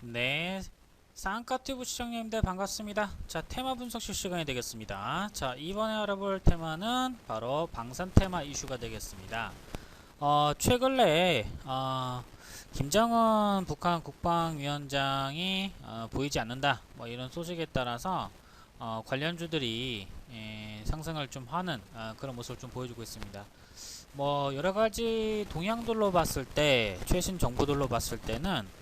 네, 쌍까튜브 시청자님들 반갑습니다. 자, 테마 분석 실시간이 되겠습니다. 자, 이번에 알아볼 테마는 바로 방산 테마 이슈가 되겠습니다. 최근에 김정은 북한 국방위원장이 보이지 않는다, 뭐 이런 소식에 따라서 관련주들이 상승을 좀 하는 그런 모습을 좀 보여주고 있습니다. 뭐 여러 가지 동향들로 봤을 때, 최신 정보들로 봤을 때는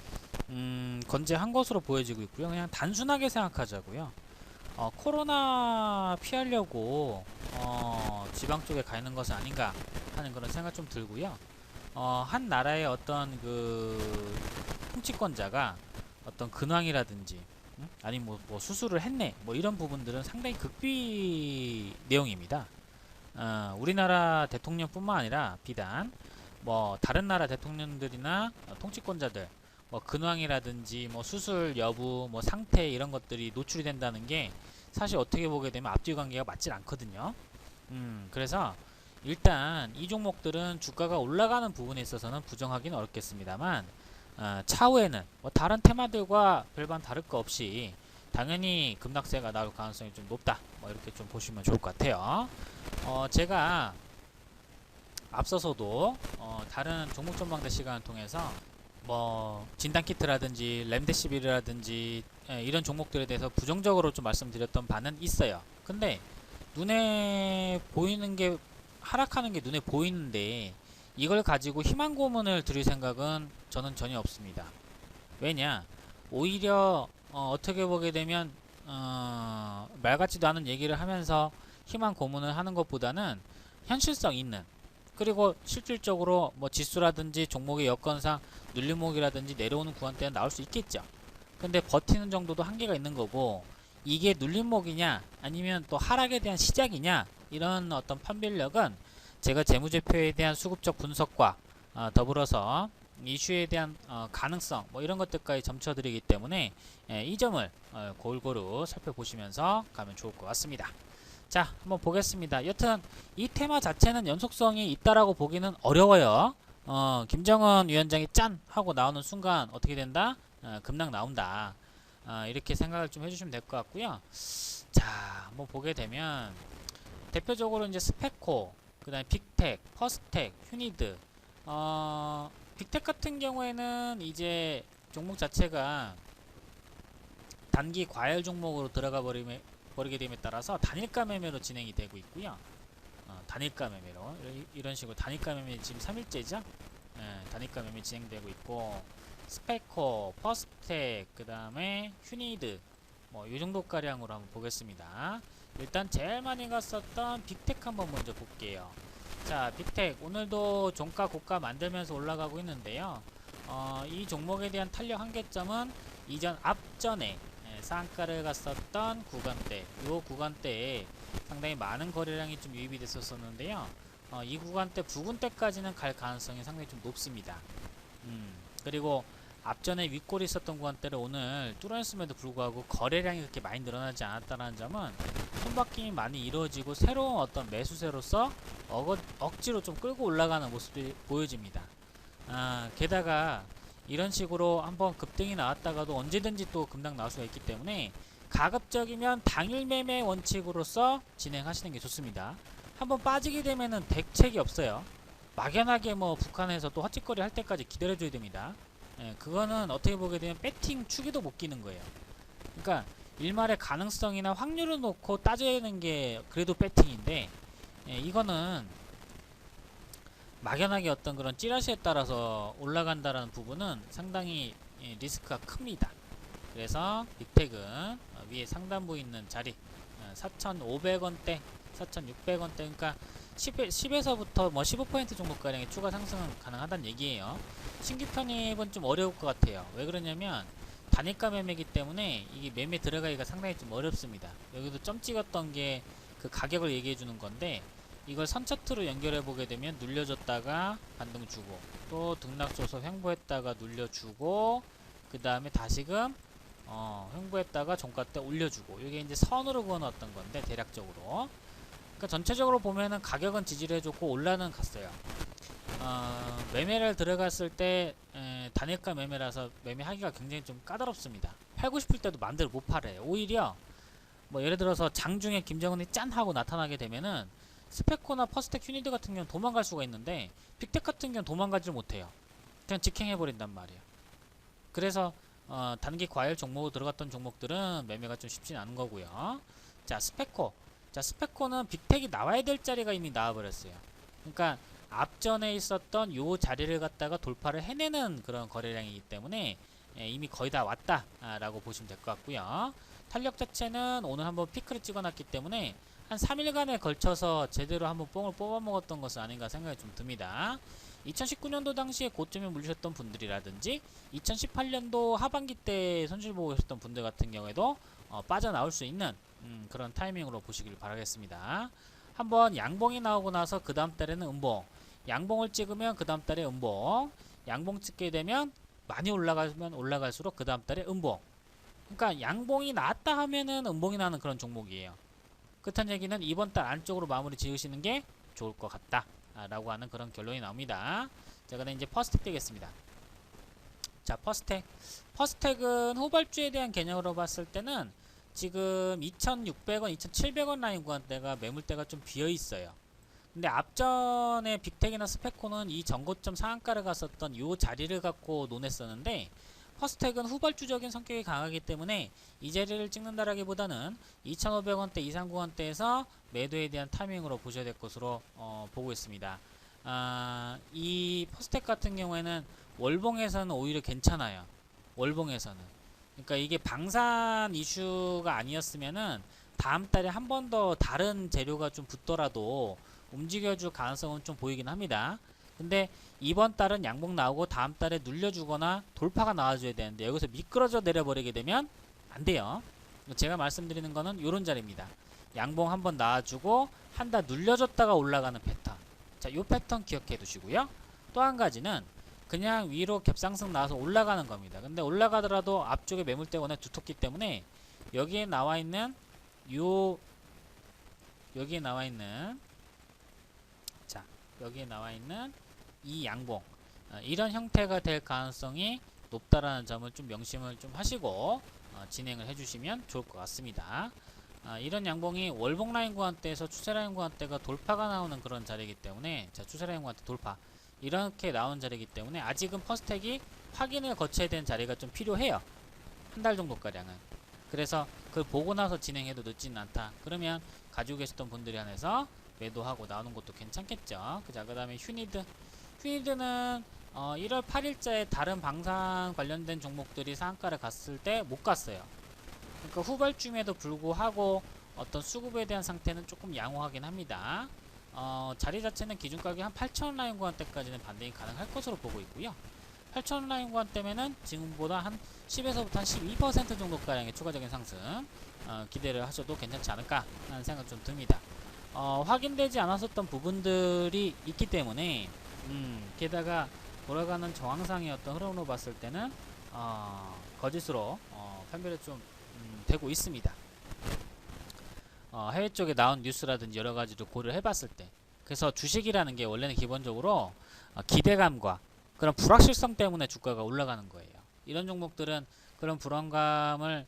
건재한 것으로 보여지고 있고요. 그냥 단순하게 생각하자고요. 코로나 피하려고 지방 쪽에 가 있는 것은 아닌가 하는 그런 생각 좀 들고요. 한 나라의 어떤 그 통치권자가 어떤 근황이라든지 아니 뭐 수술을 했네 뭐 이런 부분들은 상당히 극비 내용입니다. 우리나라 대통령뿐만 아니라 비단 뭐 다른 나라 대통령들이나 통치권자들 뭐 근황이라든지 뭐 수술 여부 뭐 상태 이런 것들이 노출이 된다는 게 사실 어떻게 보게 되면 앞뒤 관계가 맞질 않거든요. 그래서 일단 이 종목들은 주가가 올라가는 부분에 있어서는 부정하기는 어렵겠습니다만 차후에는 뭐 다른 테마들과 별반 다를 거 없이 당연히 급락세가 나올 가능성이 좀 높다 뭐 이렇게 좀 보시면 좋을 것 같아요. 제가 앞서서도 다른 종목 전망대 시간을 통해서 뭐 진단키트라든지 렘데시비르라든지 이런 종목들에 대해서 부정적으로 좀 말씀드렸던 바는 있어요. 근데 눈에 보이는 게 하락하는 게 눈에 보이는데 이걸 가지고 희망 고문을 드릴 생각은 저는 전혀 없습니다. 왜냐? 오히려 어떻게 보게 되면 말 같지도 않은 얘기를 하면서 희망 고문을 하는 것보다는 현실성 있는, 그리고 실질적으로 뭐 지수라든지 종목의 여건상 눌림목이라든지 내려오는 구간대는 나올 수 있겠죠. 근데 버티는 정도도 한계가 있는 거고, 이게 눌림목이냐 아니면 또 하락에 대한 시작이냐 이런 어떤 판별력은 제가 재무제표에 대한 수급적 분석과 더불어서 이슈에 대한 가능성 뭐 이런 것들까지 점쳐드리기 때문에 이 점을 골고루 살펴보시면서 가면 좋을 것 같습니다. 자, 한번 보겠습니다. 여튼 이 테마 자체는 연속성이 있다라고 보기는 어려워요. 김정은 위원장이 짠 하고 나오는 순간 어떻게 된다? 급락 나온다. 이렇게 생각을 좀 해주시면 될 것 같고요. 자, 한번 보게 되면 대표적으로 이제 스페코, 그다음에 빅텍, 퍼스텍, 휴니드. 빅텍 같은 경우에는 이제 종목 자체가 단기 과열 종목으로 들어가 버리게 됨에 따라서 단일가 매매로 진행이 되고 있고요. 단일가 매매로 이런 식으로 단일가 매매 지금 3일째죠. 단일가 매매 진행되고 있고 스페코, 퍼스텍, 그 다음에 휴니드 뭐 이 정도 가량으로 한번 보겠습니다. 일단 제일 많이 갔었던 빅텍 한번 먼저 볼게요. 자, 빅텍 오늘도 종가 고가 만들면서 올라가고 있는데요. 이 종목에 대한 탄력 한계점은 이전 앞전에 상한가를 갔었던 구간대, 이 구간대에 상당히 많은 거래량이 좀 유입이 됐었는데요. 이 구간대 부근대까지는 갈 가능성이 상당히 좀 높습니다. 그리고 앞전에 윗골이 있었던 구간대를 오늘 뚫어냈음에도 불구하고 거래량이 그렇게 많이 늘어나지 않았다는 점은 손바뀜이 많이 이루어지고 새로운 어떤 매수세로서 억지로 좀 끌고 올라가는 모습이 보여집니다. 게다가 이런 식으로 한번 급등이 나왔다가도 언제든지 또 급락 나올 수가 있기 때문에 가급적이면 당일 매매 원칙으로서 진행하시는 게 좋습니다. 한번 빠지게 되면은 대책이 없어요. 막연하게 뭐 북한에서 또 헛짓거리 할 때까지 기다려줘야 됩니다. 그거는 어떻게 보게 되면 배팅 축에도 못 끼는 거예요. 그러니까 일말의 가능성이나 확률을 놓고 따지는 게 그래도 배팅인데, 이거는 막연하게 어떤 그런 찌라시에 따라서 올라간다라는 부분은 상당히 리스크가 큽니다. 그래서 빅텍은 위에 상단부 있는 자리 4,500원대, 4,600원대, 그러니까 10에서부터 뭐 15% 정도가량의 추가 상승은 가능하다는 얘기예요. 신규 편입은 좀 어려울 것 같아요. 왜 그러냐면 단일가 매매이기 때문에 이게 매매 들어가기가 상당히 좀 어렵습니다. 여기도 점 찍었던 게 그 가격을 얘기해 주는 건데, 이걸 선차트로 연결해 보게 되면 눌려줬다가 반등 주고 또 등락 줘서 횡보했다가 눌려주고 그 다음에 다시금 횡보했다가 종가 때 올려주고, 이게 이제 선으로 그어놨던 건데 대략적으로. 그러니까 전체적으로 보면은 가격은 지지를 해줬고 올라는 갔어요. 매매를 들어갔을 때 단일가 매매라서 매매하기가 굉장히 좀 까다롭습니다. 팔고 싶을 때도 마음대로 못 팔아요. 오히려 뭐 예를 들어서 장중에 김정은이 짠 하고 나타나게 되면은 스페코나 퍼스텍 휴니드 같은 경우는 도망갈 수가 있는데 빅텍 같은 경우는 도망가지 못해요. 그냥 직행해버린단 말이에요. 그래서 단기 과열 종목으로 들어갔던 종목들은 매매가 좀 쉽진 않은 거고요. 자, 스페코. 자, 스페코는 빅텍이 나와야 될 자리가 이미 나와버렸어요. 그러니까 앞전에 있었던 요 자리를 갖다가 돌파를 해내는 그런 거래량이기 때문에 이미 거의 다 왔다라고 보시면 될 것 같고요. 탄력 자체는 오늘 한번 피크를 찍어놨기 때문에 한 3일간에 걸쳐서 제대로 한번 뽕을 뽑아먹었던 것은 아닌가 생각이 좀 듭니다. 2019년도 당시에 고점에 물리셨던 분들이라든지 2018년도 하반기 때 손실 보고 계셨던 분들 같은 경우에도 빠져나올 수 있는 그런 타이밍으로 보시길 바라겠습니다. 한번 양봉이 나오고 나서 그 다음 달에는 음봉, 양봉을 찍으면 그 다음 달에 음봉, 양봉 찍게 되면 많이 올라가면 올라갈수록 그 다음 달에 음봉. 그러니까 양봉이 나왔다 하면은 음봉이 나는 그런 종목이에요. 그렇다는 얘기는 이번 달 안쪽으로 마무리 지으시는 게 좋을 것 같다 라고 하는 그런 결론이 나옵니다. 자, 그다음 이제 퍼스텍 되겠습니다. 자, 퍼스텍은 후발주에 대한 개념으로 봤을 때는 지금 2,600원, 2,700원 라인 구간대가 매물대가 좀 비어 있어요. 근데 앞전에 빅텍이나 스페코는 이 전고점 상한가를 갔었던 이 자리를 갖고 논했었는데 퍼스텍은 후발주적인 성격이 강하기 때문에 이 자리를 찍는다라기보다는 2,500원대 이상 구간대에서 매도에 대한 타이밍으로 보셔야 될 것으로 보고 있습니다. 이 퍼스텍 같은 경우에는 월봉에서는 오히려 괜찮아요. 월봉에서는. 그러니까 이게 방산 이슈가 아니었으면은 다음 달에 한 번 더 다른 재료가 좀 붙더라도 움직여줄 가능성은 좀 보이긴 합니다. 근데 이번 달은 양봉 나오고 다음 달에 눌려주거나 돌파가 나와줘야 되는데 여기서 미끄러져 내려버리게 되면 안 돼요. 제가 말씀드리는 거는 이런 자리입니다. 양봉 한번 나와주고 한 달 눌려줬다가 올라가는 패턴. 자, 요 패턴 기억해 두시고요. 또 한 가지는 그냥 위로 갭상승 나와서 올라가는 겁니다. 근데 올라가더라도 앞쪽에 매물대 원에 두텁기 때문에 여기에 나와 있는 여기에 나와 있는 이 양봉, 이런 형태가 될 가능성이 높다라는 점을 좀 명심을 좀 하시고 진행을 해주시면 좋을 것 같습니다. 이런 양봉이 월봉 라인 구간대에서 추세 라인 구간대가 돌파가 나오는 그런 자리이기 때문에, 자, 추세 라인 구간대 돌파 이렇게 나오는 자리이기 때문에 아직은 퍼스텍이 확인을 거쳐야 되는 자리가 좀 필요해요. 한 달 정도가량은. 그래서 그걸 보고 나서 진행해도 늦지는 않다. 그러면 가지고 계셨던 분들이 한해서 매도하고 나오는 것도 괜찮겠죠. 자, 그 다음에 휴니드는 1월 8일자에 다른 방산 관련된 종목들이 상한가를 갔을 때 못 갔어요. 그러니까 후발주임에도 불구하고 어떤 수급에 대한 상태는 조금 양호하긴 합니다. 자리 자체는 기준가격이 한 8,000원 라인 구간대까지는 반등이 가능할 것으로 보고 있고요. 8,000원 라인 구간대면은 지금보다 한 10에서부터 한 12% 정도가량의 추가적인 상승 기대를 하셔도 괜찮지 않을까 하는 생각 좀 듭니다. 확인되지 않았었던 부분들이 있기 때문에 게다가 돌아가는 정황상의 어떤 흐름으로 봤을 때는 거짓으로 판별이 좀 되고 있습니다. 해외 쪽에 나온 뉴스라든지 여러 가지를 고려를 해봤을 때, 그래서 주식이라는 게 원래는 기본적으로 기대감과 그런 불확실성 때문에 주가가 올라가는 거예요. 이런 종목들은 그런 불안감을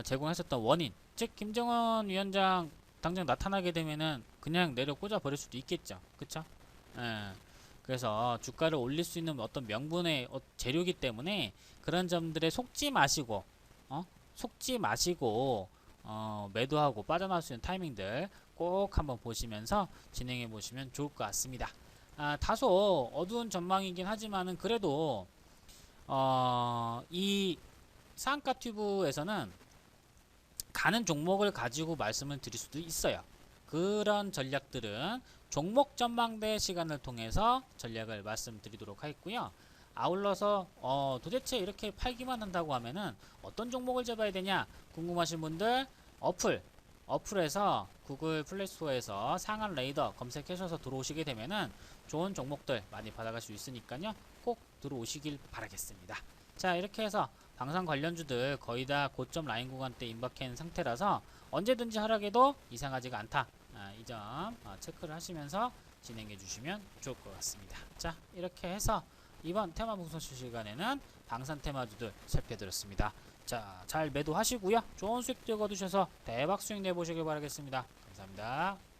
제공했었던 원인, 즉 김정은 위원장 당장 나타나게 되면은 그냥 내려 꽂아 버릴 수도 있겠죠. 그쵸? 그래서 주가를 올릴 수 있는 어떤 명분의 재료이기 때문에 그런 점들에 속지 마시고 매도하고 빠져나올 수 있는 타이밍들 꼭 한번 보시면서 진행해 보시면 좋을 것 같습니다. 다소 어두운 전망이긴 하지만은 그래도 이 상한가 튜브에서는 가는 종목을 가지고 말씀을 드릴 수도 있어요. 그런 전략들은 종목 전망대 시간을 통해서 전략을 말씀드리도록 하겠고요. 아울러서 도대체 이렇게 팔기만 한다고 하면은 어떤 종목을 잡아야 되냐 궁금하신 분들 어플에서 구글 플레이스토어에서 상한 레이더 검색하셔서 들어오시게 되면은 좋은 종목들 많이 받아갈 수 있으니까요. 꼭 들어오시길 바라겠습니다. 자, 이렇게 해서 방산 관련주들 거의 다 고점 라인 구간대 임박해 있는 상태라서 언제든지 하락해도 이상하지가 않다. 이 점 체크를 하시면서 진행해 주시면 좋을 것 같습니다. 자, 이렇게 해서 이번 테마 분석실 시간에는 방산 테마주들 살펴드렸습니다. 자, 잘 매도하시고요. 좋은 수익들 거두셔서 대박 수익 내보시길 바라겠습니다. 감사합니다.